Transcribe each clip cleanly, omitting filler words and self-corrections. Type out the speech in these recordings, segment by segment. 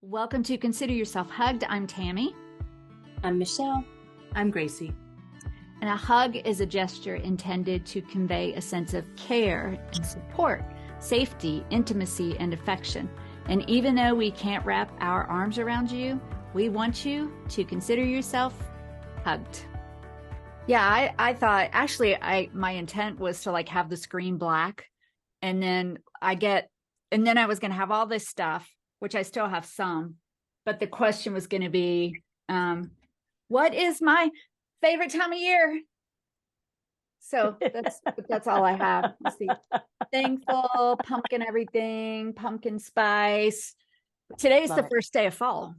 Welcome to Consider Yourself Hugged. I'm Tammy. I'm Michelle. I'm Gracie. And a hug is a gesture intended to convey a sense of care and support, safety, intimacy, and affection. And even though we can't wrap our arms around you, we want you to consider yourself hugged. Yeah, I thought, actually, my intent was to have the screen black. And then I was going to have all this stuff, which I still have some, but the question was going to be, what is my favorite time of year? So that's all I have. Let's see. Thankful, pumpkin everything, pumpkin spice. Today's the first day of fall.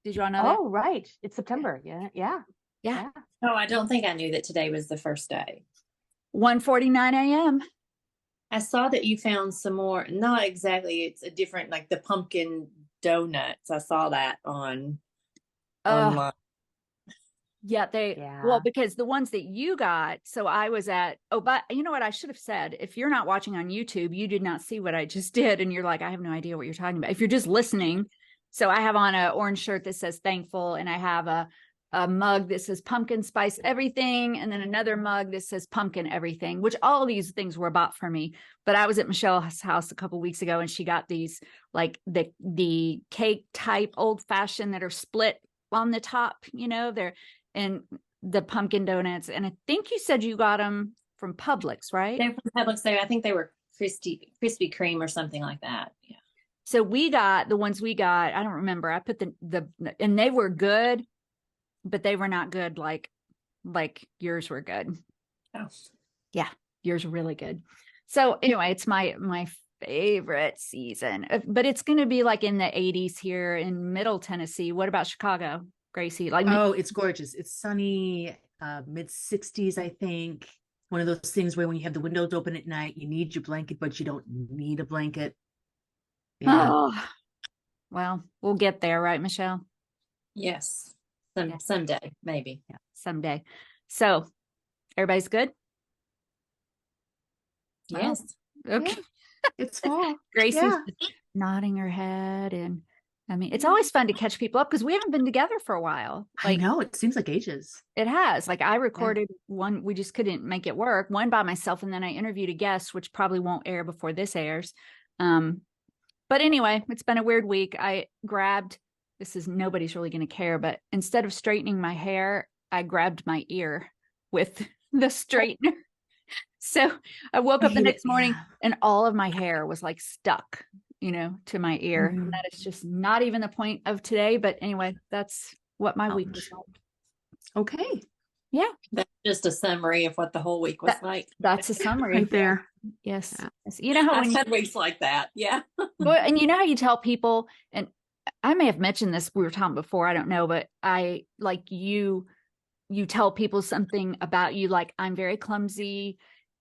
Did you all know that? Oh, right. It's September. Yeah. Oh, I don't think I knew that today was the first day. 1:49 a.m. I saw that you found some more, not exactly, it's a different, like the pumpkin donuts. I saw that online. Well, because the ones that you got, so I was at, but you know what I should have said? If you're not watching on YouTube, you did not see what I just did. And you're like, I have no idea what you're talking about. If you're just listening, so I have on an orange shirt that says thankful, and I have a mug that says pumpkin spice everything, and then another mug that says pumpkin everything, which all of these things were bought for me. But I was at Michelle's house a couple of weeks ago, and she got these, like the cake type old fashioned that are split on the top, they're, and the pumpkin donuts. And I think you said you got them from Publix, right? They're from Publix. I think they were Krispy Kreme or something like that. Yeah. So we got the ones we got. I don't remember. I put and they were good, but they were not good like yours were good. Oh, yeah, yours were really good. So anyway, it's my favorite season, but it's going to be like in the 80s here in Middle Tennessee. What about Chicago, Gracie? It's gorgeous. It's sunny, mid 60s, I think. One of those things where when you have the windows open at night, you need your blanket, but you don't need a blanket. Yeah. Oh, well, we'll get there, right, Michelle? Yes. Someday, maybe. Yeah, someday. So, everybody's good? Yes. Oh, okay. Yeah. It's fall. Gracie's nodding her head. And I mean, it's always fun to catch people up because we haven't been together for a while. I know. It seems like ages. It has. I recorded one. We just couldn't make it work. One by myself. And then I interviewed a guest, which probably won't air before this airs. But anyway, it's been a weird week. Nobody's really going to care, but instead of straightening my hair, I grabbed my ear with the straightener. So I woke up the next morning and all of my hair was stuck, to my ear. Mm-hmm. And that is just not even the point of today. But anyway, that's what my week was like. Okay. Yeah. That's just a summary of what the whole week was like. That's a summary. Right there. Yes. Yeah. You know how I've had weeks like that. Yeah. Well, and you know how you tell people, and I may have mentioned this, we were talking before, I don't know, but I you tell people something about you, like I'm very clumsy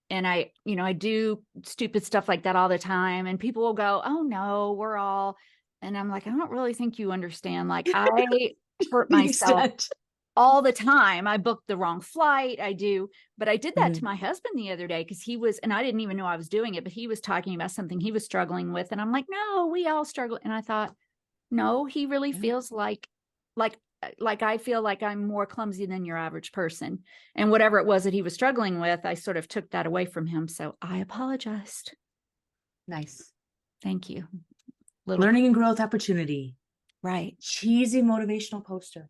and I do stupid stuff like that all the time. And people will go, oh no, we're all, and I'm like, I don't really think you understand. I hurt myself all the time. I booked the wrong flight. But I did that to my husband the other day because and I didn't even know I was doing it, but he was talking about something he was struggling with. And I'm like, no, we all struggle. And I thought, no, he really feels like I feel like I'm more clumsy than your average person. And whatever it was that he was struggling with, I sort of took that away from him. So I apologized. Nice. Thank you. Learning and growth opportunity. Right. Cheesy motivational poster.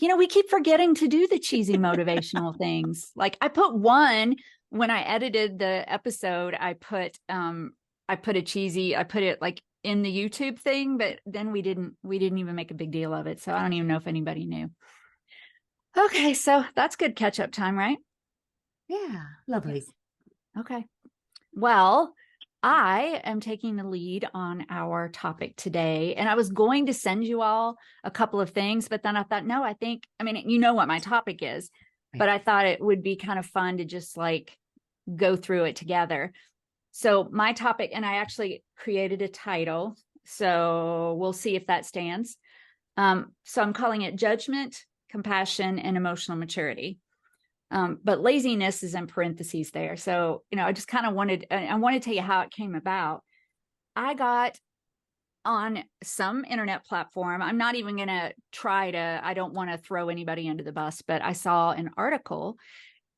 We keep forgetting to do the cheesy motivational things. I put one when I edited the episode, I put it in the YouTube thing, but then we didn't even make a big deal of it. So I don't even know if anybody knew. Okay. So that's good catch up time, right? Yeah. Lovely. Yes. Okay. Well, I am taking the lead on our topic today, and I was going to send you all a couple of things, but then I thought, no, you know what my topic is, right. But I thought it would be kind of fun to just go through it together. So my topic, and I actually created a title, so we'll see if that stands. So I'm calling it Judgment, Compassion, and Emotional Maturity. But laziness is in parentheses there. So, I just kind of I want to tell you how it came about. I got on some internet platform. I'm not even going to I don't want to throw anybody under the bus, but I saw an article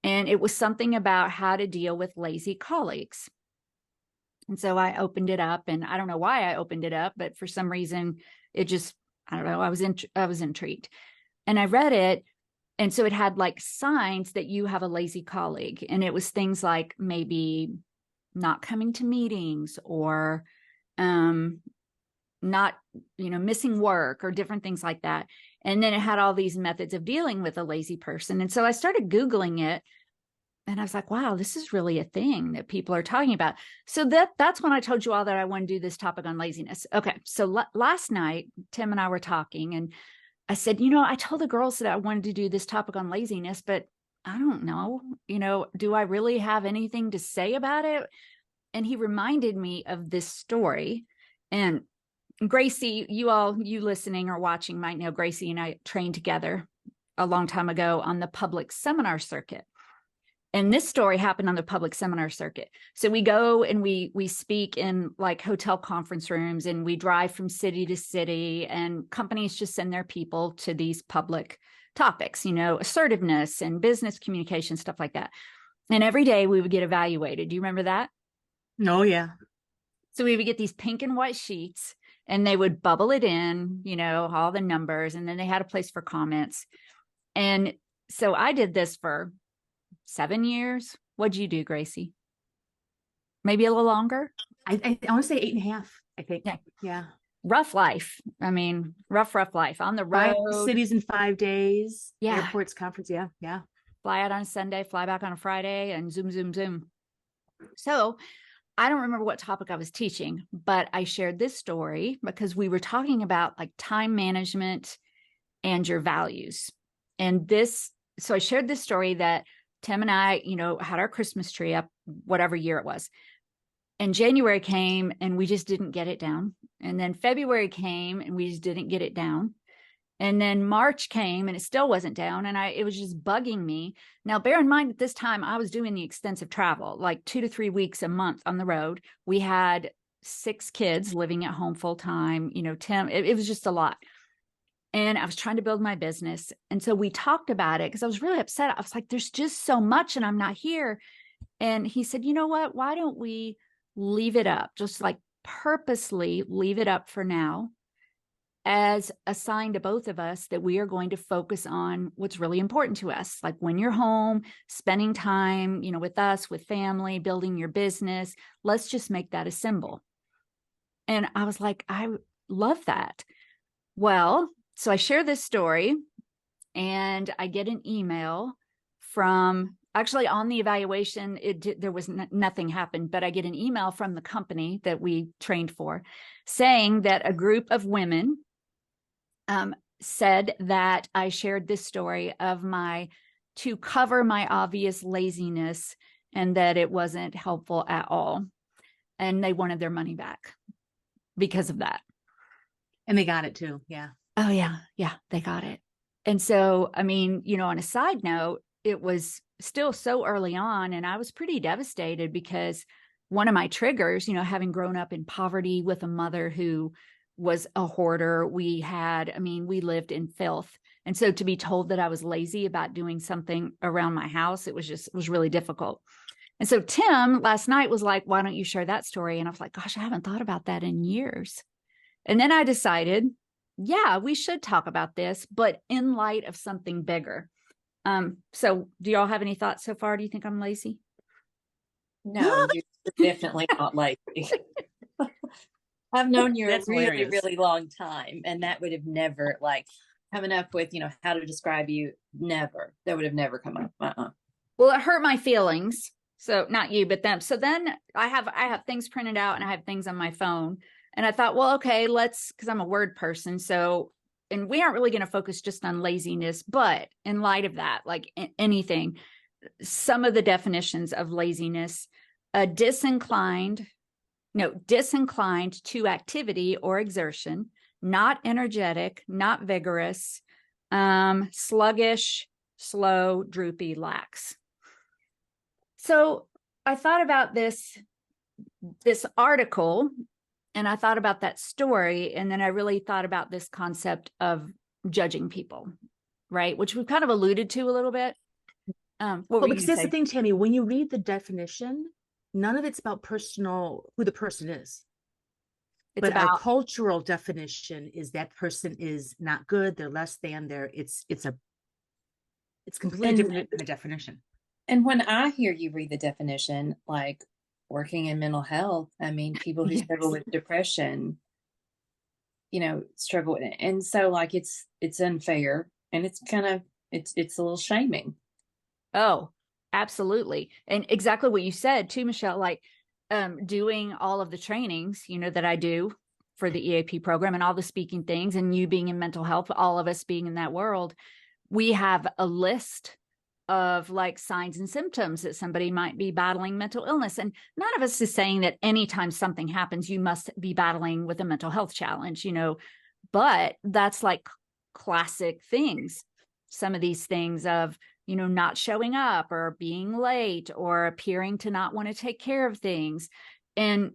and it was something about how to deal with lazy colleagues. And so I opened it up, and I don't know why I opened it up, but for some reason it just, I don't know, I was intrigued. And I read it. And so it had like signs that you have a lazy colleague. And it was things like maybe not coming to meetings, or not, missing work, or different things like that. And then it had all these methods of dealing with a lazy person. And so I started Googling it, and I was like, wow, this is really a thing that people are talking about. So that's when I told you all that I want to do this topic on laziness. Okay. So last night, Tim and I were talking, and I said, I told the girls that I wanted to do this topic on laziness, but I don't know, do I really have anything to say about it? And he reminded me of this story. And Gracie, you listening or watching might know Gracie and I trained together a long time ago on the public seminar circuit. And this story happened on the public seminar circuit. So we go and we speak in like hotel conference rooms, and we drive from city to city, and companies just send their people to these public topics, assertiveness and business communication, stuff like that. And every day we would get evaluated. Do you remember that? Oh, yeah. So we would get these pink and white sheets, and they would bubble it in, all the numbers. And then they had a place for comments. And so I did this for 7 years. What'd you do, Gracie? Maybe a little longer? I want to say 8.5, I think. Yeah. Rough life. I mean, rough life on the road. 5 cities in 5 days. Yeah. Airports, conference. Yeah. Yeah. Fly out on a Sunday, fly back on a Friday, and zoom, zoom, zoom. So I don't remember what topic I was teaching, but I shared this story because we were talking about like time management and your values. And so I shared this story that Tim and I, had our Christmas tree up, whatever year it was. And January came and we just didn't get it down. And then February came and we just didn't get it down. And then March came and it still wasn't down. And it was just bugging me. Now, bear in mind, at this time, I was doing the extensive travel, like 2 to 3 weeks a month on the road. We had 6 kids living at home full time, Tim, it was just a lot. And I was trying to build my business. And so we talked about it because I was really upset. I was like, there's just so much and I'm not here. And he said, you know what? Why don't we leave it up? Just like purposely leave it up for now, as a sign to both of us that we are going to focus on what's really important to us. Like when you're home, spending time, with us, with family, building your business, let's just make that a symbol. And I was like, I love that. Well, so I share this story, and I get an email from, actually on the evaluation, there was nothing happened, but I get an email from the company that we trained for saying that a group of women said that I shared this story of to cover my obvious laziness, and that it wasn't helpful at all. And they wanted their money back because of that. And they got it too. Yeah. Oh, yeah. Yeah, they got it. And so, I mean, on a side note, it was still so early on, and I was pretty devastated because one of my triggers, having grown up in poverty with a mother who was a hoarder, we lived in filth. And so to be told that I was lazy about doing something around my house, it was really difficult. And so Tim last night was like, why don't you share that story? And I was like, gosh, I haven't thought about that in years. And then I decided, yeah, we should talk about this, but in light of something bigger. So do y'all have any thoughts so far? Do you think I'm lazy? No, you're definitely not lazy. I've known you a really, really long time, and that would have never, like, coming up with, how to describe you, never. That would have never come up. Well, it hurt my feelings. So not you, but them. So then I have things printed out and I have things on my phone. And I thought, well, okay, because I'm a word person. So, and we aren't really going to focus just on laziness, but in light of that, like anything, some of the definitions of laziness, disinclined to activity or exertion, not energetic, not vigorous, sluggish, slow, droopy, lax. So I thought about this article And I thought about that story, and then I really thought about this concept of judging people, right? Which we've kind of alluded to a little bit. What were Well, you because gonna that's the say? thing, Tammy, when you read the definition, none of it's about personal, who the person is. It's But our about, cultural definition is that person is not good, they're less than, it's completely And different than the definition. and when I hear you read the definition, like working in mental health, I mean, people who struggle with depression, struggle with it. And so like it's unfair, and it's kind of it's a little shaming. oh, absolutely. And exactly what you said too, Michelle, like doing all of the trainings, that I do for the EAP program and all the speaking things, and you being in mental health, all of us being in that world, we have a list of like signs and symptoms that somebody might be battling mental illness. And none of us is saying that anytime something happens, you must be battling with a mental health challenge, but that's like classic things. Some of these things of, not showing up or being late or appearing to not want to take care of things. And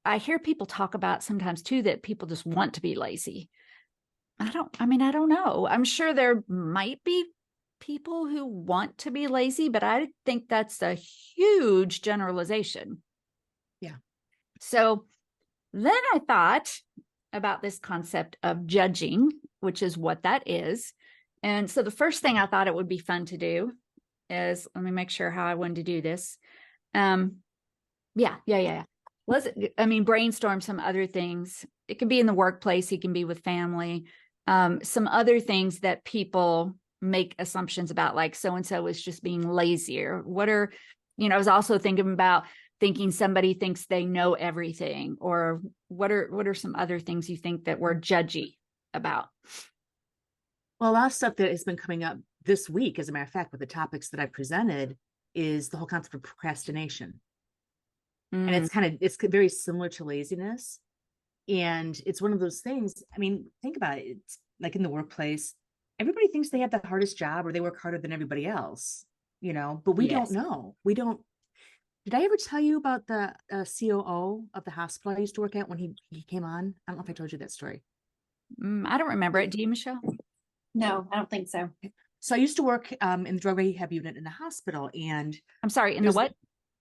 I hear people talk about sometimes too that people just want to be lazy. I don't know. I'm sure there might be people who want to be lazy, but I think that's a huge generalization. Yeah. So then I thought about this concept of judging, which is what that is. And so the first thing I thought it would be fun to do is, let me make sure how I wanted to do this. Yeah. Brainstorm some other things. It can be in the workplace, it can be with family. Some other things that people make assumptions about, like so-and-so is just being lazier. What are, I was also thinking somebody thinks they know everything, or what are some other things you think that we're judgy about? Well, a lot of stuff that has been coming up this week, as a matter of fact, with the topics that I presented, is the whole concept of procrastination. And it's very similar to laziness. And it's one of those things, I mean, think about it. It's like in the workplace, everybody thinks they have the hardest job or they work harder than everybody else, but we don't know. Did I ever tell you about the COO of the hospital I used to work at when he came on? I don't know if I told you that story. I don't remember it. Do you, Michelle? No, I don't think so. So I used to work in the drug rehab unit in the hospital, and I'm sorry, in the what?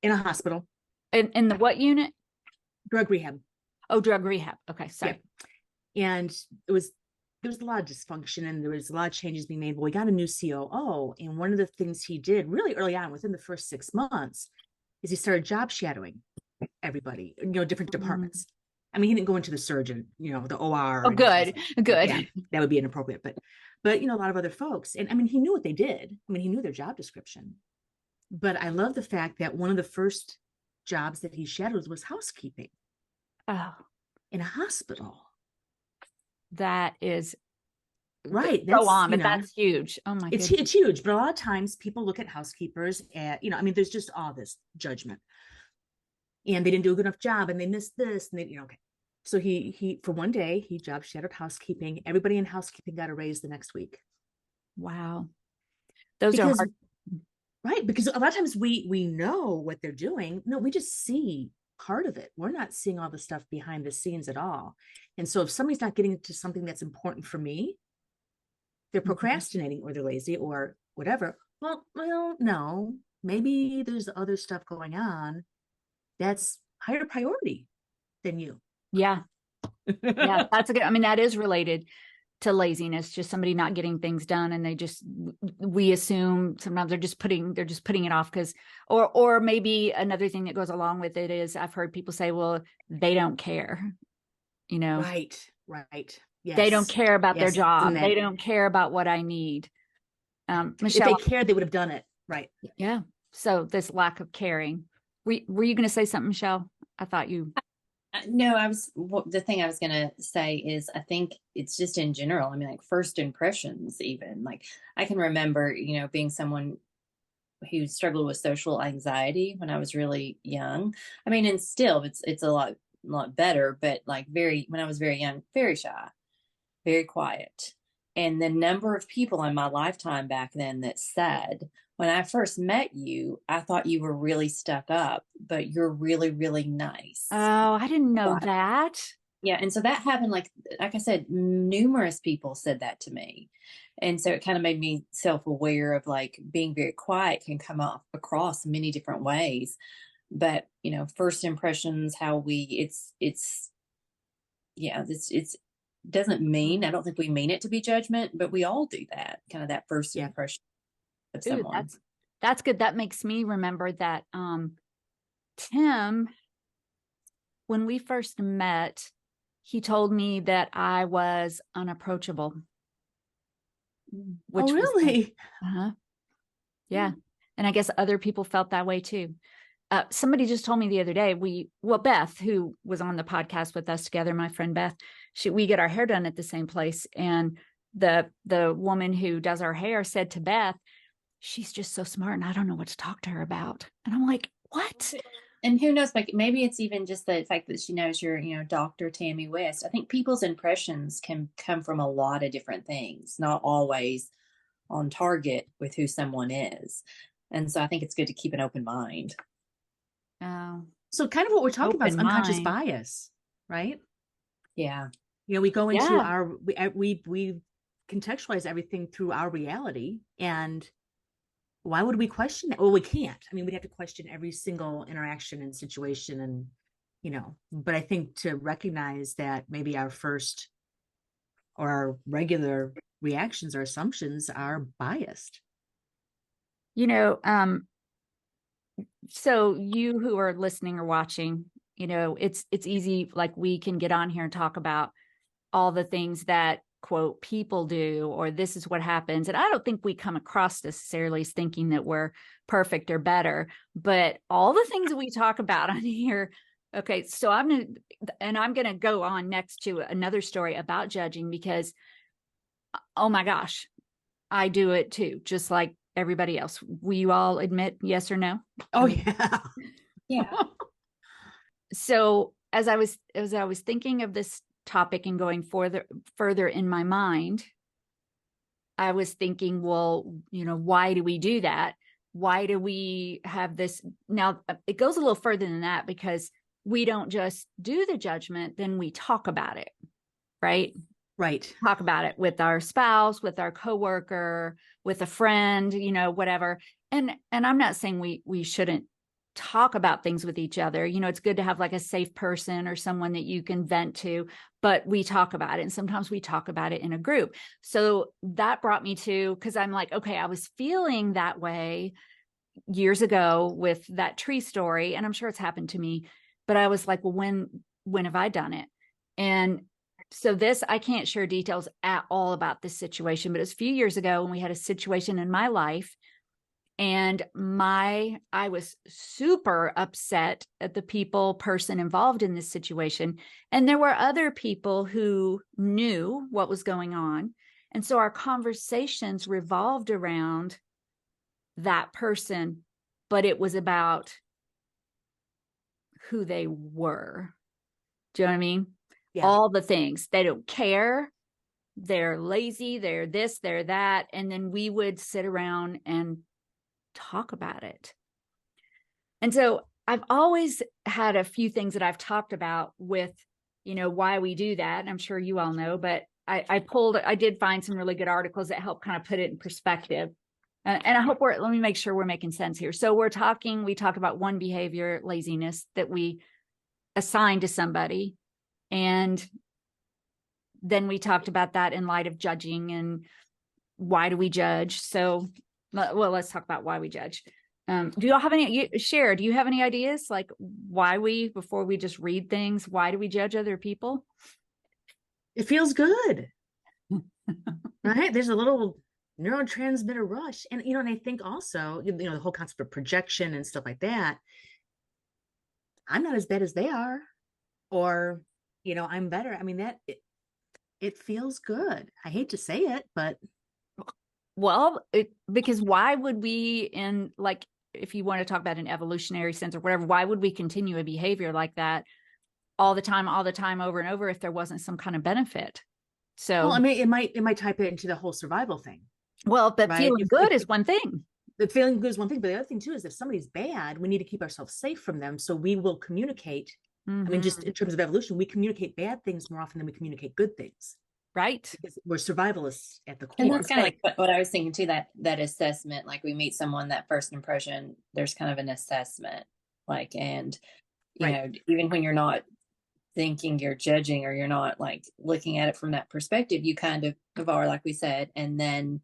In a hospital. In the what unit? Drug rehab. Oh, drug rehab. Okay, sorry. Yeah. And there was a lot of dysfunction, and there was a lot of changes being made. Well, we got a new COO, and one of the things he did really early on, within the first 6 months, is he started job shadowing everybody, different departments. I mean, he didn't go into the surgeon, the OR. Oh, good. Yeah, that would be inappropriate. But a lot of other folks. And I mean, he knew what they did. I mean, he knew their job description. But I love the fact that one of the first jobs that he shadowed was housekeeping. Oh, in a hospital. That is right. Go on, but that's huge. Oh my goodness. It's huge. But a lot of times people look at housekeepers and, there's just all this judgment. And they didn't do a good enough job, and they missed this, and they, okay. So he for one day, he job shadowed housekeeping. Everybody in housekeeping got a raise the next week. Wow. Those are hard. Right. Because a lot of times we know what they're doing. No, we just see part of it. We're not seeing all the stuff behind the scenes at all. And so if somebody's not getting to something that's important for me, they're procrastinating or they're lazy or whatever. Well, no, maybe there's other stuff going on that's higher priority than you. Yeah. Yeah. That's that is related to laziness, just somebody not getting things done. And we assume sometimes they're just putting it off or maybe another thing that goes along with it is I've heard people say, well, they don't care, Right. Yes. They don't care about their job. They don't care about what I need. Michelle, if they cared, they would have done it. Right. Yeah. So this lack of caring. Were you going to say something, Michelle? I thought you. No, the thing I was going to say is I think it's just in general. I mean, like first impressions, even like I can remember, being someone who struggled with social anxiety when I was really young. I mean, and still it's a lot better, but like when I was very young, very shy, very quiet. And the number of people in my lifetime back then that said, when I first met you, I thought you were really stuck up, but you're really, really nice. Oh, I didn't know that. Yeah. And so that happened, like I said, numerous people said that to me. And so it kind of made me self-aware of like being very quiet can come off across many different ways. But, first impressions, how it's doesn't mean, I don't think we mean it to be judgment, but we all do that, kind of that first impression of someone. That's good. That makes me remember that Tim, when we first met, he told me that I was unapproachable. Which really? Yeah. And I guess other people felt that way too. Somebody just told me the other day, Beth, who was on the podcast with us together, my friend Beth, we get our hair done at the same place. And the woman who does our hair said to Beth, she's just so smart and I don't know what to talk to her about. And I'm like, what? And who knows, like maybe it's even just the fact that she knows you're, Dr. Tammy West. I think people's impressions can come from a lot of different things, not always on target with who someone is. And so I think it's good to keep an open mind. So kind of what we're talking about is unconscious bias, right? Yeah. We go into we contextualize everything through our reality. And why would we question that? Well, we can't. I mean, we'd have to question every single interaction and situation and, but I think to recognize that maybe our first or our regular reactions or assumptions are biased. So you who are listening or watching, it's easy, like we can get on here and talk about all the things that quote people do, or this is what happens. And I don't think we come across necessarily as thinking that we're perfect or better, but all the things that we talk about on here. Okay. So I'm going to go on next to another story about judging because, oh my gosh, I do it too. Just like everybody else. Will you all admit yes or no? Oh yeah. Yeah. So as I was thinking of this topic and going further in my mind, I was thinking, well, why do we do that? Why do we have this? Now it goes a little further than that because we don't just do the judgment, then we talk about it, right? Right. Talk about it with our spouse, with our coworker, with a friend, whatever. And I'm not saying we shouldn't talk about things with each other. It's good to have like a safe person or someone that you can vent to, but we talk about it. And sometimes we talk about it in a group. So that brought me to, because I'm like, okay, I was feeling that way years ago with that tree story. And I'm sure it's happened to me, but I was like, well, when have I done it? And so I can't share details at all about this situation, but it was a few years ago when we had a situation in my life and I was super upset at the person involved in this situation. And there were other people who knew what was going on. And so our conversations revolved around that person, but it was about who they were. Do you know what I mean? Yeah. All the things. They don't care. They're lazy. They're this, they're that. And then we would sit around and talk about it. And so I've always had a few things that I've talked about with, why we do that. And I'm sure you all know, but I did find some really good articles that help kind of put it in perspective. And I hope let me make sure we're making sense here. So we talk about one behavior, laziness, that we assign to somebody. And then we talked about that in light of judging and why do we judge? So, well, let's talk about why we judge. Do you all have do you have any ideas like before we just read things, why do we judge other people? It feels good, right? There's a little neurotransmitter rush. And, and I think also, the whole concept of projection and stuff like that. I'm not as bad as they are, or, I'm better. I mean, it feels good. I hate to say it, but. Well, because why would we, if you want to talk about an evolutionary sense or whatever, why would we continue a behavior like that all the time, over and over if there wasn't some kind of benefit? So, well, I mean, it might type it into the whole survival thing, well, but right? feeling good is one thing. The feeling good is one thing, but the other thing too is if somebody's bad, we need to keep ourselves safe from them. So we will communicate. I mean, just in terms of evolution, we communicate bad things more often than we communicate good things. Right. Because we're survivalists at the core. And that's kind of like what I was thinking too, that assessment, like we meet someone, that first impression, there's kind of an assessment, like, and, you know, even when you're not thinking you're judging, or you're not like looking at it from that perspective, you kind of are, like we said, and then,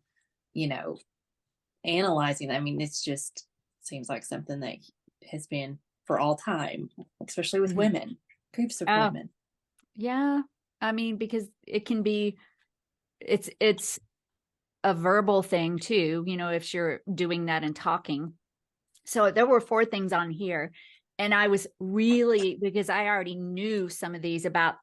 you know, analyzing. I mean, it's just seems like something that has been for all time, especially with women, groups of women. Yeah. I mean, because it can be, it's a verbal thing too, you know, if you're doing that and talking. So there were 4 things on here, and I was really, because I already knew some of these about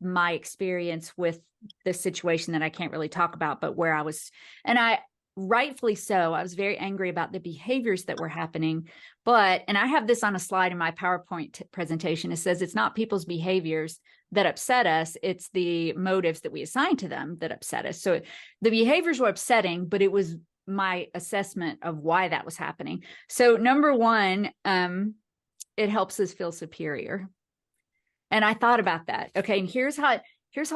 my experience with the situation that I can't really talk about, but where I was, and I rightfully so, I was very angry about the behaviors that were happening. But, and I have this on a slide in my PowerPoint presentation, it says it's not people's behaviors that upset us, it's the motives that we assign to them that upset us. So the behaviors were upsetting, but it was my assessment of why that was happening. So number 1, it helps us feel superior. And I thought about that. Okay. And here's how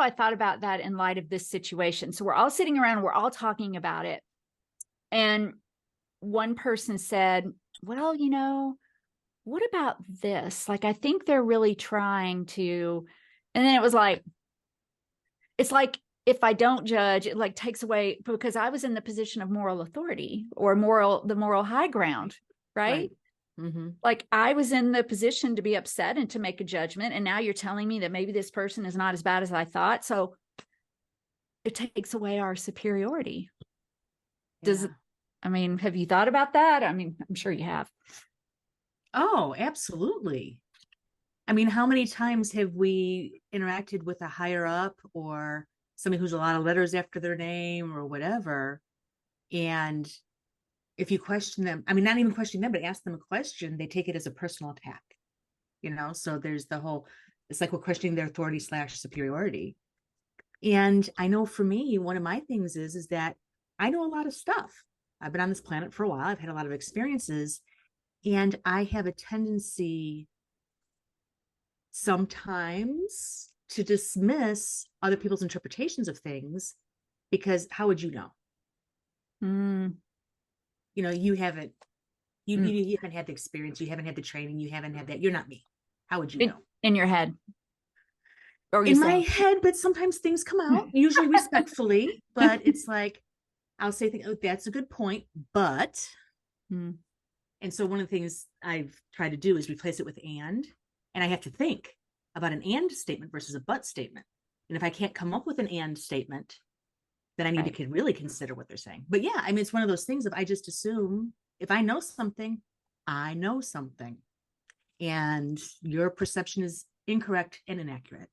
I thought about that in light of this situation. So we're all sitting around, we're all talking about it. And one person said, well, you know, what about this? Like, I think they're really trying to, and then it was like, it's like, if I don't judge, it like takes away, because I was in the position of moral authority, or the moral high ground, right? Like, I was in the position to be upset and to make a judgment. And now you're telling me that maybe this person is not as bad as I thought. So it takes away our superiority. I mean, have you thought about that? I mean, I'm sure you have. Oh, absolutely. I mean, how many times have we interacted with a higher up, or somebody who's a lot of letters after their name or whatever? And if you question them, I mean, not even question them, but ask them a question, they take it as a personal attack, you know? So there's the whole, it's like we're questioning their authority / superiority. And I know for me, one of my things is that I know a lot of stuff. I've been on this planet for a while. I've had a lot of experiences, and I have a tendency sometimes to dismiss other people's interpretations of things, because how would you know? You know, you haven't had the experience, you haven't had the training, you haven't had that. You're not me. How would you know? In your head. Or in my head, but sometimes things come out, usually respectfully, but it's like, I'll say things, oh, that's a good point, but, and so one of the things I've tried to do is replace it with and I have to think about an and statement versus a but statement. And if I can't come up with an and statement, then I need to really consider what they're saying. But yeah, I mean, it's one of those things of, I just assume if I know something, I know something, and your perception is incorrect and inaccurate.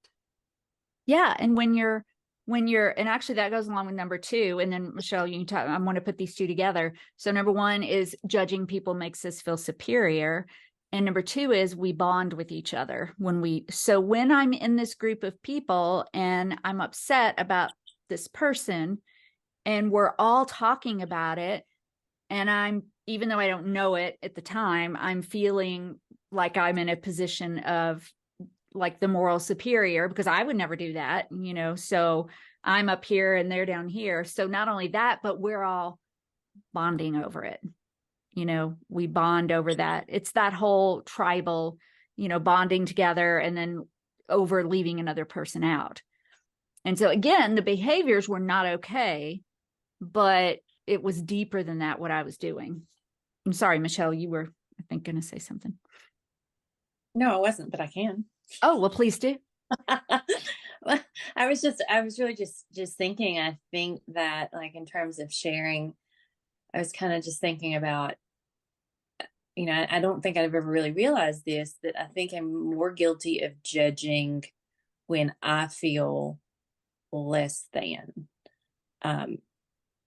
Yeah. And when you're, and actually that goes along with number 2. And then Michelle, you can talk, I want to put these 2 together. So number 1 is judging people makes us feel superior. And number 2 is we bond with each other so when I'm in this group of people and I'm upset about this person and we're all talking about it, and even though I don't know it at the time, I'm feeling like I'm in a position of like the moral superior, because I would never do that, you know, so I'm up here and they're down here. So not only that, but we're all bonding over it. You know, we bond over that. It's that whole tribal, you know, bonding together and then over leaving another person out. And so again, the behaviors were not okay, but it was deeper than that, what I was doing. I'm sorry, Michelle, you were, I think, going to say something. No, I wasn't, but I can. Oh, well, please do. I was really just thinking, I think that, like, in terms of sharing, I was kind of just thinking about, you know, I don't think I've ever really realized this, that I think I'm more guilty of judging when I feel less than,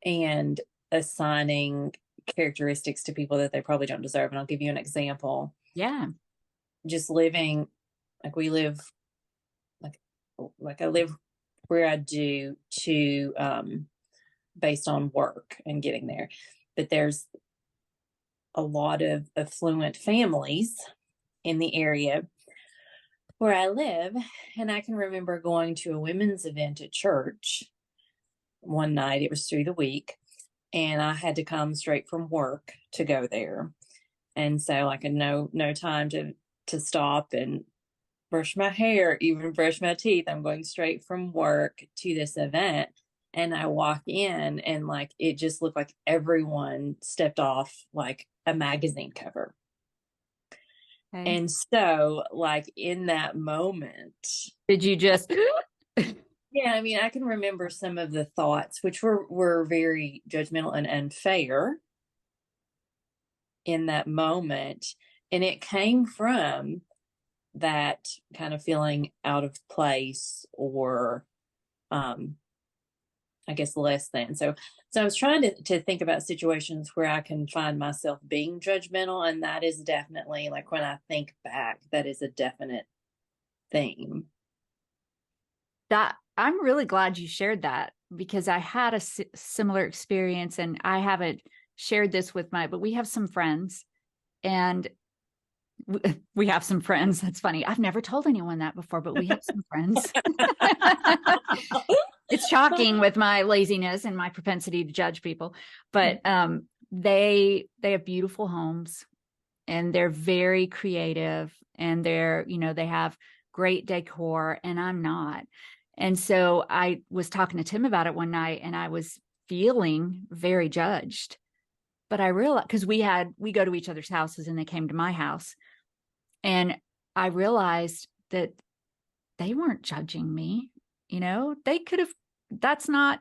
and assigning characteristics to people that they probably don't deserve. And I'll give you an example. Yeah. Just living, like we live, like I live where I do to, based on work and getting there. But there's a lot of affluent families in the area where I live. And I can remember going to a women's event at church one night. It was through the week, and I had to come straight from work to go there. And so like no time to stop and brush my hair, even brush my teeth. I'm going straight from work to this event. And I walk in, and like it just looked like everyone stepped off like a magazine cover. Okay. And so like in that moment, did you just yeah, I mean, I can remember some of the thoughts, which were very judgmental and unfair in that moment. And it came from that kind of feeling out of place, or I guess less than. So I was trying to think about situations where I can find myself being judgmental. And that is definitely, like, when I think back, that is a definite theme. That I'm really glad you shared that, because I had a similar experience, and I haven't shared this with but we have some friends, and we have some friends. That's funny. I've never told anyone that before, but we have some friends. It's shocking with my laziness and my propensity to judge people, but they have beautiful homes, and they're very creative, and they have great decor, and I'm not. And so I was talking to Tim about it one night, and I was feeling very judged. But I realized, because we go to each other's houses, and they came to my house, and I realized that they weren't judging me. They could have,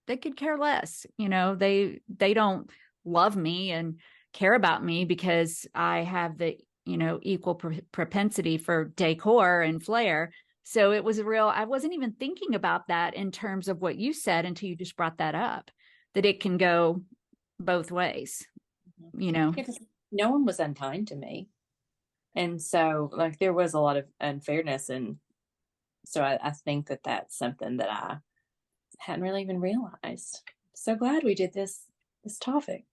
they could care less. They don't love me and care about me because I have the, equal propensity for decor and flair. So it was I wasn't even thinking about that in terms of what you said until you just brought that up, that it can go both ways, Because no one was unkind to me. And so like there was a lot of unfairness. And so I think that that's something that I hadn't really even realized. So glad we did this topic.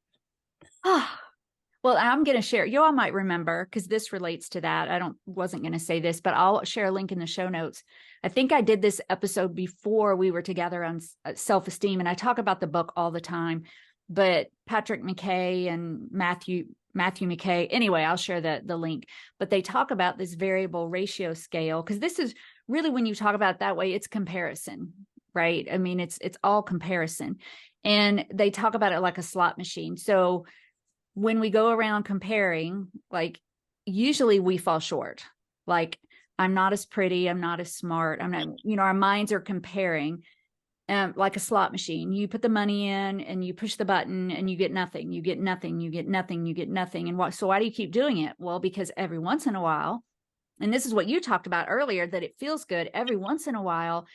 Well, I'm going to share, you all might remember, because this relates to that. Wasn't going to say this, but I'll share a link in the show notes. I think I did this episode before we were together on self-esteem, and I talk about the book all the time, but Patrick McKay and Matthew McKay, anyway, I'll share the link, but they talk about this variable ratio scale, because this is really, when you talk about it that way, it's comparison, right? I mean, it's all comparison. And they talk about it like a slot machine. So when we go around comparing, like usually we fall short. Like, I'm not as pretty, I'm not as smart, I'm not, our minds are comparing, like a slot machine. You put the money in and you push the button and you get nothing, you get nothing, you get nothing, you get nothing. And so why do you keep doing it? Well, because every once in a while, and this is what you talked about earlier, that it feels good. Every once in a while,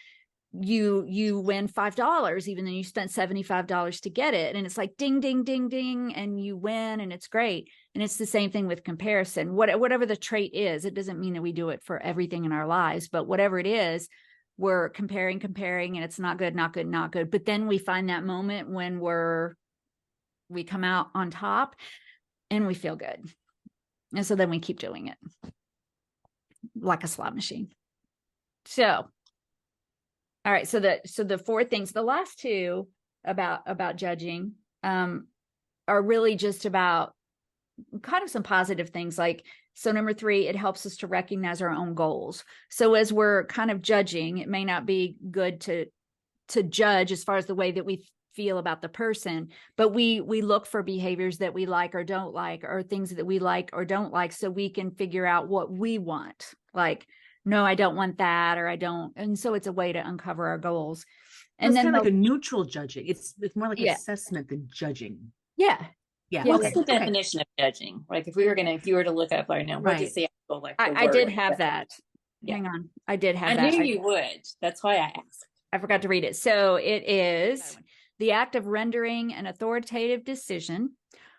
you win $5, even though you spent $75 to get it. And it's like ding, ding, ding, ding, and you win, and it's great. And it's the same thing with comparison. Whatever the trait is, it doesn't mean that we do it for everything in our lives, but whatever it is, we're comparing, and it's not good, not good, not good. But then we find that moment when we come out on top and we feel good. And so then we keep doing it like a slot machine. So, all right. So the four things, the last two about judging, are really just about kind of some positive things. Like, so number 3, it helps us to recognize our own goals. So as we're kind of judging, it may not be good to judge as far as the way that we feel about the person, but we look for behaviors that we like or don't like, or things that we like or don't like, so we can figure out what we want. Like, no, I don't want that, or I don't. And so it's a way to uncover our goals. And then kind of like a neutral judging. It's more like assessment than judging. Yeah. Yeah. What's the definition of judging? Like, if you were to look up right now, what is the actual, like, I did have that. Hang on. I did have that. I knew you would. That's why I asked. I forgot to read it. So it is the act of rendering an authoritative decision,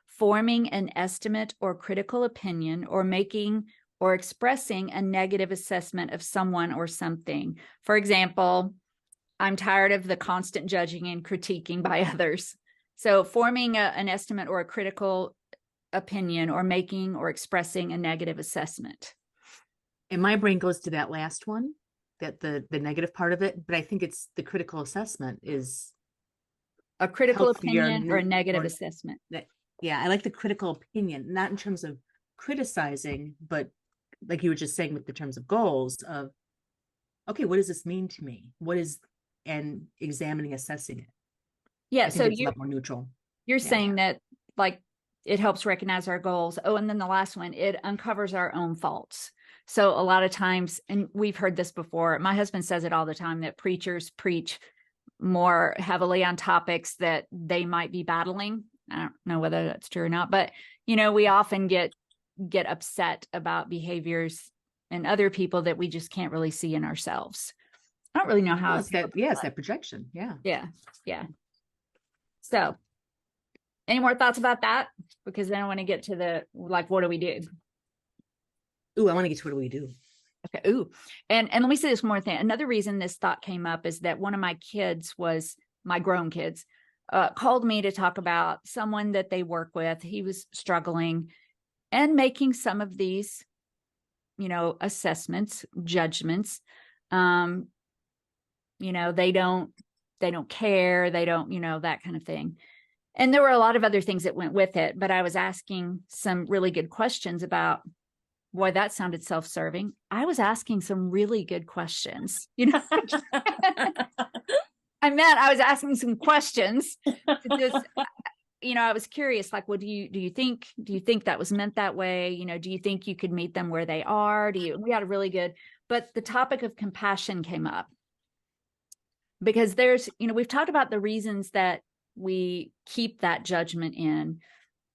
forming an estimate or critical opinion, or making or expressing a negative assessment of someone or something. For example, I'm tired of the constant judging and critiquing by others. So forming an estimate or a critical opinion, or making or expressing a negative assessment. And my brain goes to that last one, that the negative part of it, but I think it's the critical assessment is a critical healthier, opinion or a negative assessment. Yeah, I like the critical opinion, not in terms of criticizing, but like you were just saying with the terms of goals of, okay, what does this mean to me? And examining, assessing it. Yeah, I think so it's a lot more neutral. You're saying that, like, it helps recognize our goals. Oh, and then the last one, it uncovers our own faults. So a lot of times, and we've heard this before, my husband says it all the time, that preachers preach more heavily on topics that they might be battling. I don't know whether that's true or not, but we often get upset about behaviors in other people that we just can't really see in ourselves. I don't really know how. It's that projection. Yeah. So any more thoughts about that? Because then I want to get to what do we do? Ooh, I want to get to what do we do? Okay. Ooh. And let me say this one more thing. Another reason this thought came up is that one of my kids my grown kids, called me to talk about someone that they work with. He was struggling and making some of these, assessments, judgments. They don't care. They don't, that kind of thing. And there were a lot of other things that went with it, but I was asking some really good questions about, boy, that sounded self-serving. I was asking some really good questions, I was asking some questions. I was curious, like, well, do you think that was meant that way? Do you think you could meet them where they are? We had a really good, but the topic of compassion came up because we've talked about the reasons that we keep that judgment in.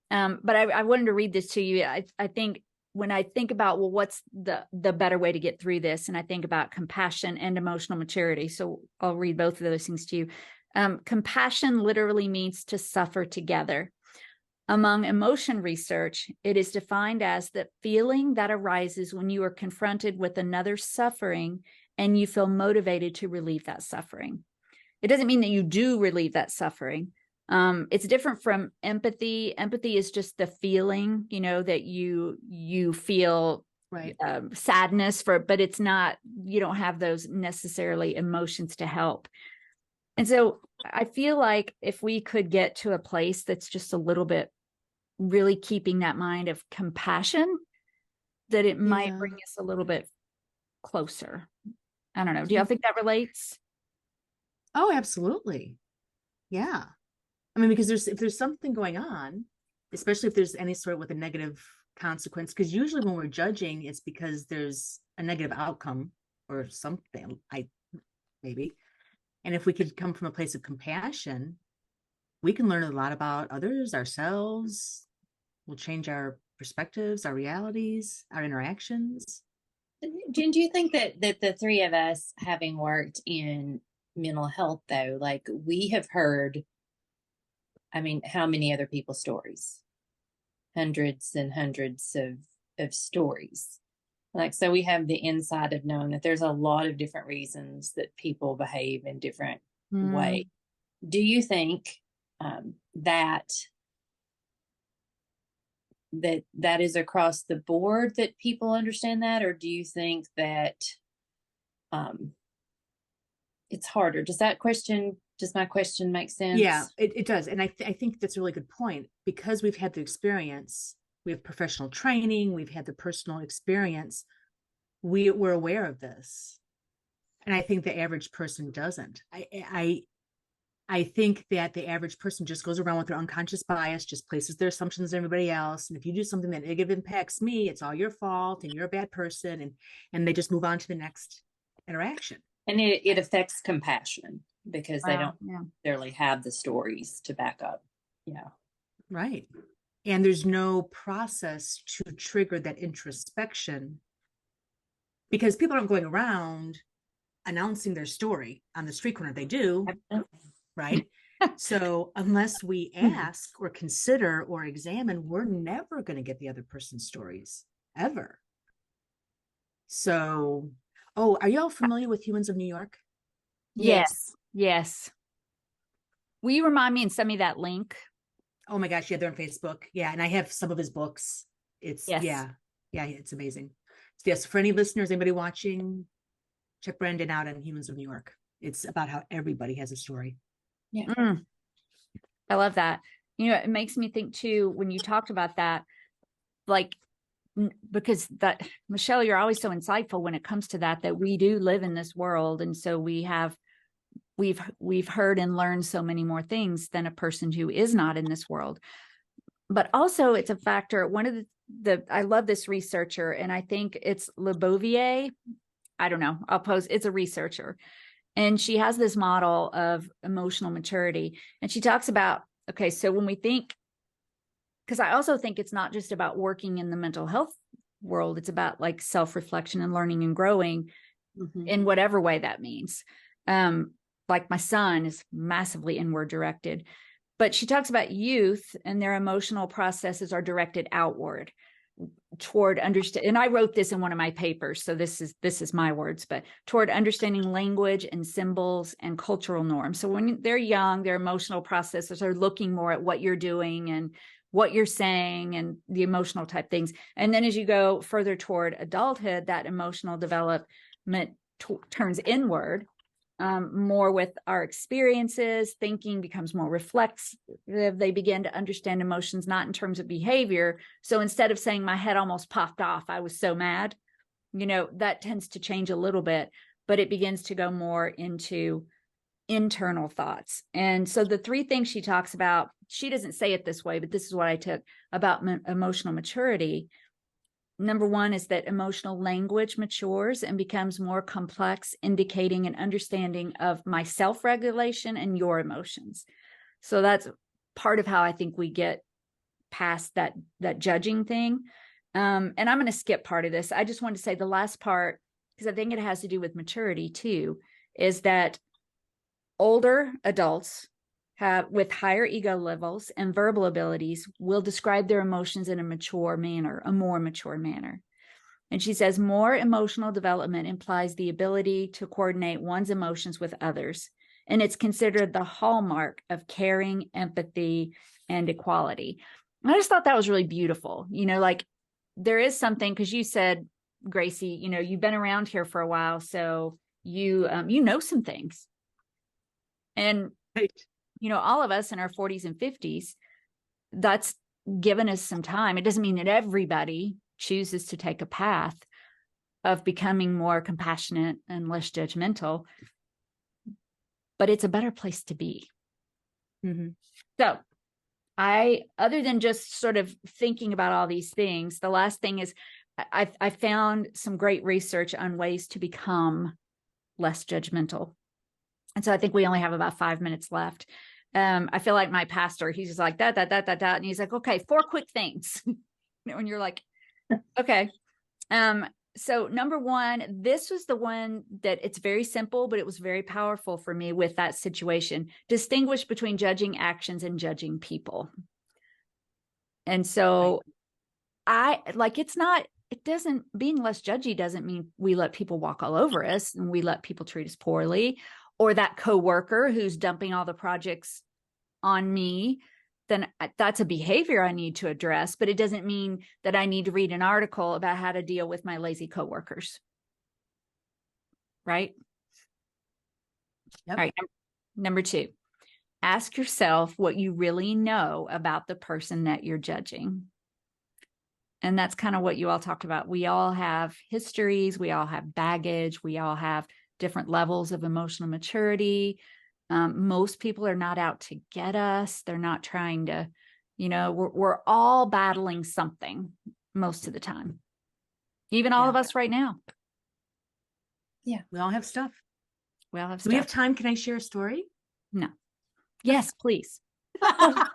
But I wanted to read this to you. I think when I think about, well, what's the better way to get through this? And I think about compassion and emotional maturity. So I'll read both of those things to you. Compassion literally means to suffer together. Among emotion research, it is defined as the feeling that arises when you are confronted with another's suffering and you feel motivated to relieve that suffering. It doesn't mean that you do relieve that suffering. It's different from empathy. Empathy is just the feeling, that you feel right. Sadness but it's not, you don't have those necessarily emotions to help. And so I feel like if we could get to a place that's just a little bit really keeping that mind of compassion, that it might bring us a little bit closer. I don't know. Do y'all think that relates? Oh, absolutely. Yeah. I mean, because if there's something going on, especially if there's any sort with a negative consequence, because usually when we're judging, it's because there's a negative outcome or something, maybe. And if we could come from a place of compassion, we can learn a lot about others, ourselves. We'll change our perspectives, our realities, our interactions. Do you think that the three of us, having worked in mental health, though, like, we have heard, how many other people's stories? Hundreds and hundreds of stories. Like, so we have the insight of knowing that there's a lot of different reasons that people behave in different ways. Do you think that is across the board that people understand that, or do you think that it's harder? Does my question make sense? Yeah, it does. And I think that's a really good point, because we've had the experience, we have professional training, we've had the personal experience, we're aware of this. And I think the average person doesn't. I think that the average person just goes around with their unconscious bias, just places their assumptions on everybody else. And if you do something that negative impacts me, it's all your fault and you're a bad person. And they just move on to the next interaction. And it affects compassion because they don't necessarily have the stories to back up. Yeah. Right. And there's no process to trigger that introspection, because people aren't going around announcing their story on the street corner. They do. Right. So unless we ask or consider or examine, we're never going to get the other person's stories ever. So, are y'all familiar with Humans of New York? Yes. Yes. Will you remind me and send me that link? Oh my gosh, yeah, they're on Facebook. Yeah, and I have some of his books. Yes. Yeah, it's amazing. So yes, for any listeners, anybody watching, check Brandon out on Humans of New York. It's about how everybody has a story. Yeah. I love that. You know, it makes me think too, when you talked about that, like, because that, Michelle, you're always so insightful when it comes to that we do live in this world. And so we've heard and learned so many more things than a person who is not in this world. But also it's a factor. One of I love this researcher, and I think it's Lebovier. I don't know. It's a researcher. And she has this model of emotional maturity. And she talks about, okay, so when we think, because I also think it's not just about working in the mental health world, it's about like self-reflection and learning and growing in whatever way that means. Like my son is massively inward directed, but she talks about youth and their emotional processes are directed outward toward understand. And I wrote this in one of my papers, so this is my words, but toward understanding language and symbols and cultural norms. So when they're young, their emotional processes are looking more at what you're doing and what you're saying and the emotional type things. And then as you go further toward adulthood, that emotional development turns inward, more with our experiences. Thinking becomes more reflexive. They begin to understand emotions, not in terms of behavior. So instead of saying my head almost popped off, I was so mad, that tends to change a little bit, but it begins to go more into internal thoughts. And so the three things she talks about, she doesn't say it this way, but this is what I took about emotional maturity. Number one is that emotional language matures and becomes more complex, indicating an understanding of my self-regulation and your emotions. So that's part of how I think we get past that judging thing. And I'm going to skip part of this. I just want to say the last part, because I think it has to do with maturity too, is that older adults with higher ego levels and verbal abilities will describe their emotions in a more mature manner. And she says more emotional development implies the ability to coordinate one's emotions with others. And it's considered the hallmark of caring, empathy, and equality. And I just thought that was really beautiful. Like there is something, because you said, Gracie, you've been around here for a while, so you know some things. And right. All of us in our 40s and 50s, that's given us some time. It doesn't mean that everybody chooses to take a path of becoming more compassionate and less judgmental, but it's a better place to be. Mm-hmm. So other than just sort of thinking about all these things, the last thing is I found some great research on ways to become less judgmental. And so I think we only have about 5 minutes left. I feel like my pastor, he's just like that. And he's like, okay, 4 quick things. And you're like, okay. So number one, this was the one that it's very simple, but it was very powerful for me with that situation. Distinguish between judging actions and judging people. And so being less judgy doesn't mean we let people walk all over us and we let people treat us poorly, or that coworker who's dumping all the projects on me. Then that's a behavior I need to address, but it doesn't mean that I need to read an article about how to deal with my lazy coworkers. Right? Yep. All right. Number 2, ask yourself what you really know about the person that you're judging. And that's kind of what you all talked about. We all have histories. We all have baggage. We all have different levels of emotional maturity. Most people are not out to get us. They're not trying to, we're all battling something most of the time. Even all of us right now. Yeah. We all have stuff. We all have Do stuff. we have time? Can I share a story? No. Yes, please. I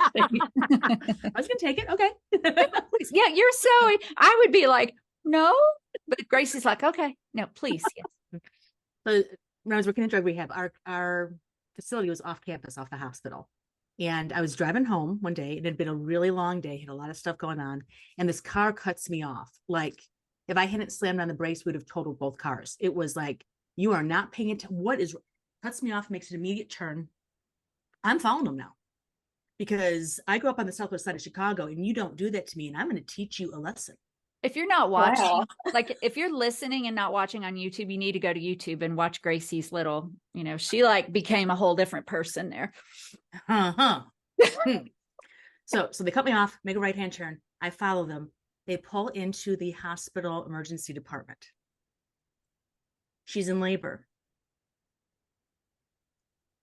was going to take it. Okay. Please. Yeah, you're so, I would be like, no, but Gracie's like, okay, no, please. Yes. So when I was working in drug rehab, our facility was off campus, off the hospital. And I was driving home one day. It had been a really long day, had a lot of stuff going on. And this car cuts me off. Like if I hadn't slammed on the brakes, we would have totaled both cars. It was like, you are not paying attention. What is, cuts me off, makes an immediate turn. I'm following him now because I grew up on the southwest side of Chicago, and you don't do that to me, and I'm going to teach you a lesson. If you're not watching, Wow. like if you're listening and not watching on YouTube, you need to go to YouTube and watch Gracie's little, she like became a whole different person there. So they cut me off, make a right-hand turn. I follow them. They pull into the hospital emergency department. She's in labor.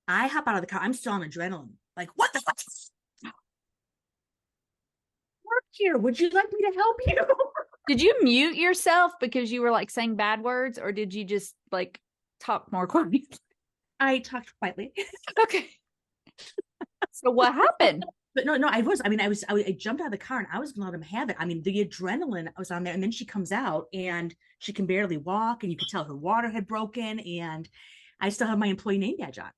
I hop out of the car. I'm still on adrenaline. Like, what the fuck? Work here. Would you like me to help you? Did you mute yourself because you were like saying bad words, or did you just like talk more quietly? I talked quietly. Okay. So what happened? But no, I jumped out of the car and I was gonna let him have it. I mean, the adrenaline was on there, and then she comes out and she can barely walk, and you could tell her water had broken, and I still have my employee name badge on.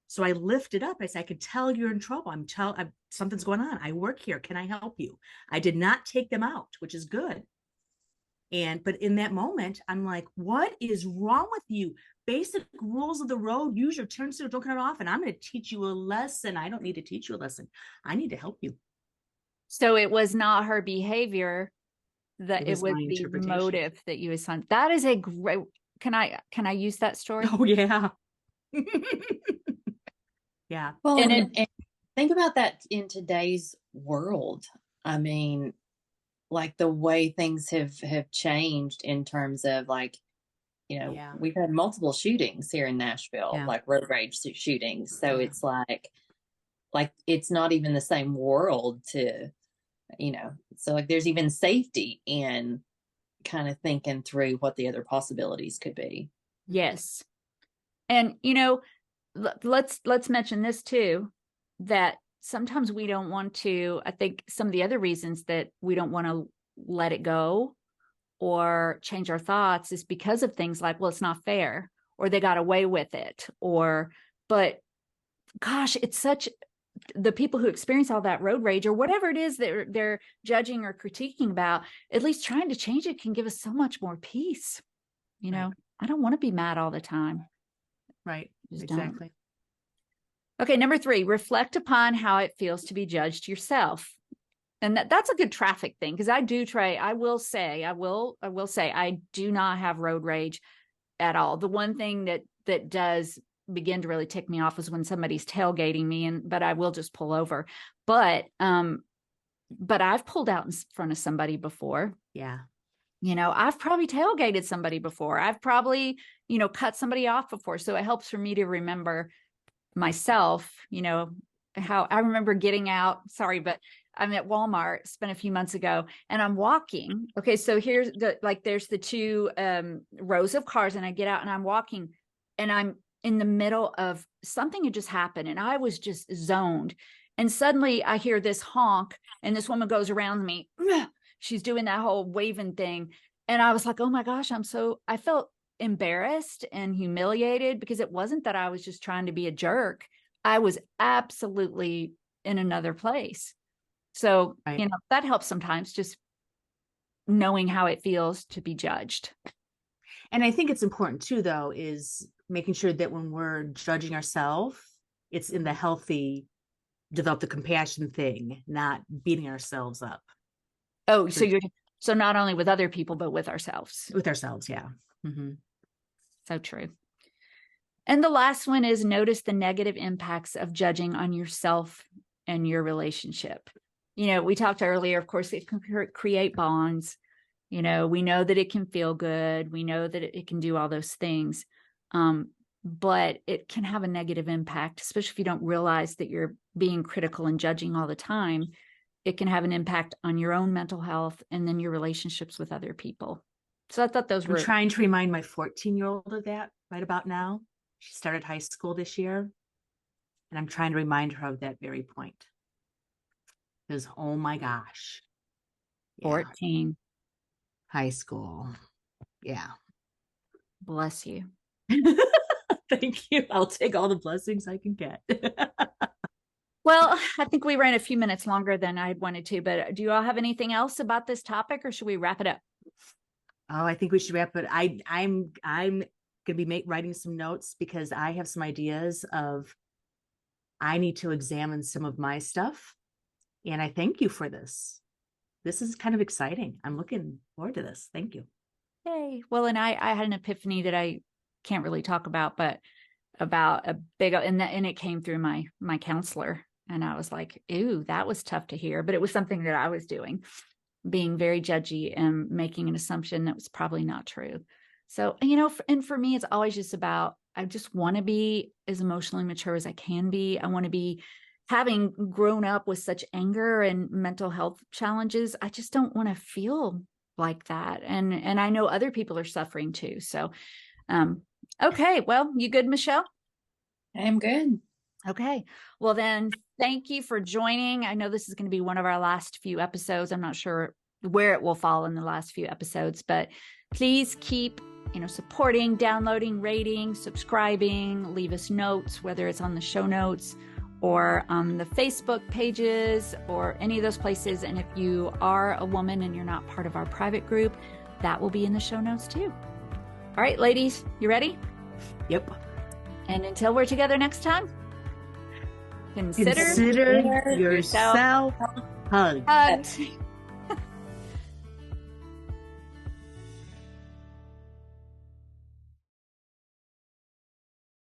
So I lifted up. I said, I could tell you're in trouble. Something's going on. I work here. Can I help you? I did not take them out, which is good. But in that moment, I'm like, what is wrong with you? Basic rules of the road. Use your turn signal, don't cut it off. And I'm going to teach you a lesson. I don't need to teach you a lesson. I need to help you. So it was not her behavior, that it was the motive that you assigned. That is a great, can I use that story? Oh yeah. Yeah. Well, and think about that in today's world. I mean, like the way things have changed in terms of like, we've had multiple shootings here in Nashville, like road rage shootings. So it's like it's not even the same world to, so like there's even safety in kind of thinking through what the other possibilities could be. Yes. And, let's mention this too, that sometimes we don't want to, I think some of the other reasons that we don't want to let it go or change our thoughts is because of things like, well, it's not fair, or they got away with it, but gosh, it's such, the people who experience all that road rage or whatever it is that they're judging or critiquing about, at least trying to change it can give us so much more peace. Right. I don't want to be mad all the time. Right. Just exactly. Don't. Okay. Number 3, reflect upon how it feels to be judged yourself. And that's a good traffic thing, because I will say I do not have road rage at all. The one thing that does begin to really tick me off is when somebody's tailgating me, but I will just pull over. But I've pulled out in front of somebody before. Yeah. I've probably tailgated somebody before. I've probably, cut somebody off before. So it helps for me to remember myself, how I remember getting out. Sorry, but I'm at Walmart, spent a few months ago, and I'm walking. Okay. So here's there's the 2 rows of cars, and I get out and I'm walking, and I'm in the middle of something had just happened, and I was just zoned. And suddenly I hear this honk, and this woman goes around me. She's doing that whole waving thing. And I was like, oh my gosh, I felt embarrassed and humiliated, because it wasn't that I was just trying to be a jerk. I was absolutely in another place. So, right. That helps sometimes, just knowing how it feels to be judged. And I think it's important too, though, is making sure that when we're judging ourselves, it's in the healthy, develop the compassion thing, not beating ourselves up. Oh, so not only with other people, but with ourselves. With ourselves, yeah. Mm-hmm. So true. And the last one is notice the negative impacts of judging on yourself and your relationship. We talked earlier, of course, it can create bonds. We know that it can feel good. We know that it can do all those things. But it can have a negative impact, especially if you don't realize that you're being critical and judging all the time. It can have an impact on your own mental health and then your relationships with other people. So I thought those were... I'm trying to remind my 14-year-old of that right about now. She started high school this year, and I'm trying to remind her of that very point. Because, oh my gosh. 14. High school. Yeah. Bless you. Thank you. I'll take all the blessings I can get. Well, I think we ran a few minutes longer than I wanted to, but do you all have anything else about this topic, or should we wrap it up? Oh, I think we should wrap it. I'm going going to be writing some notes because I have some ideas of, I need to examine some of my stuff. And I thank you for this. This is kind of exciting. I'm looking forward to this. Thank you. Yay. Well, and I had an epiphany that I can't really talk about, but about a big, and it came through my counselor. And I was like, ooh, that was tough to hear. But it was something that I was doing, being very judgy and making an assumption that was probably not true. So, and for me, it's always just about, I just want to be as emotionally mature as I can be. I want to be, having grown up with such anger and mental health challenges, I just don't want to feel like that. And I know other people are suffering too. So, okay. Well, you good, Michelle? I'm good. Okay. Well, then thank you for joining. I know this is going to be one of our last few episodes. I'm not sure where it will fall in the last few episodes, but please keep, supporting, downloading, rating, subscribing, leave us notes, whether it's on the show notes or on the Facebook pages or any of those places. And if you are a woman and you're not part of our private group, that will be in the show notes too. All right, ladies, you ready? Yep. And until we're together next time, consider yourself hugged.